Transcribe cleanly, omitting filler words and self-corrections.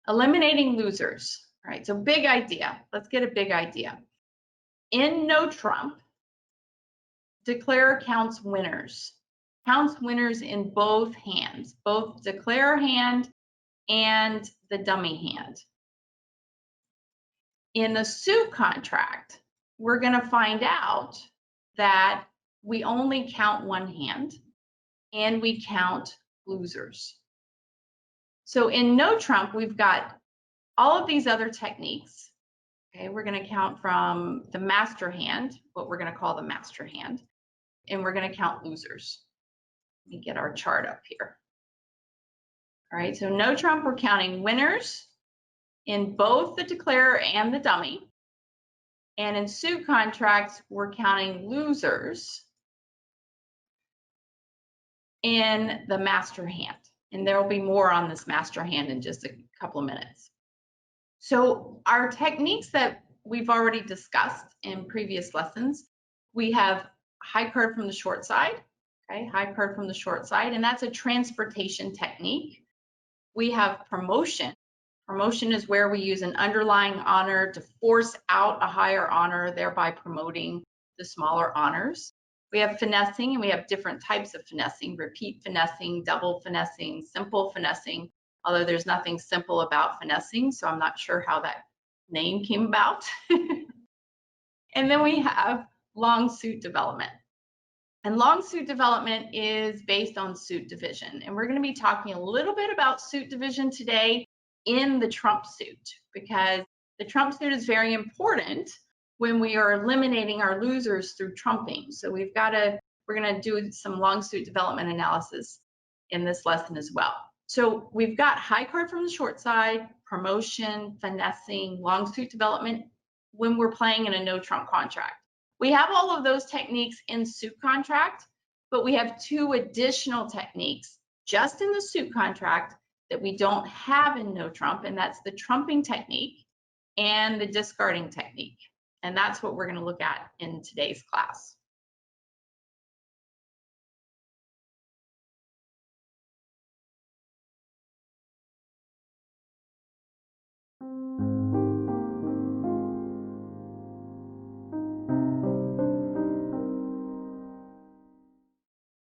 Eliminating losers. All right, so big idea. Let's get a big idea. In no trump, declare counts winners. Counts winners in both hands, both declare hand and the dummy hand. In the suit contract, we're going to find out that we only count one hand and we count losers. So in no trump, we've got all of these other techniques. Okay, we're going to count from the master hand, what we're going to call the master hand, and we're going to count losers. Let me get our chart up here. All right, so no trump, we're counting winners in both the declarer and the dummy. And in suit contracts, we're counting losers in the master hand. And there will be more on this master hand in just a couple of minutes. So our techniques that we've already discussed in previous lessons, we have high card from the short side, okay, high card from the short side, and that's a transportation technique. We have promotion. Promotion is where we use an underlying honor to force out a higher honor, thereby promoting the smaller honors. We have finessing, and we have different types of finessing: repeat finessing, double finessing, simple finessing, although there's nothing simple about finessing, so I'm not sure how that name came about. And then we have long suit development. And long suit development is based on suit division. And we're going to be talking a little bit about suit division today in the trump suit, because the trump suit is very important when we are eliminating our losers through trumping. So we're going to do some long suit development analysis in this lesson as well. So we've got high card from the short side, promotion, finessing, long suit development when we're playing in a no trump contract. We have all of those techniques in suit contract, but we have two additional techniques just in the suit contract that we don't have in no trump, and that's the trumping technique and the discarding technique. And that's what we're going to look at in today's class.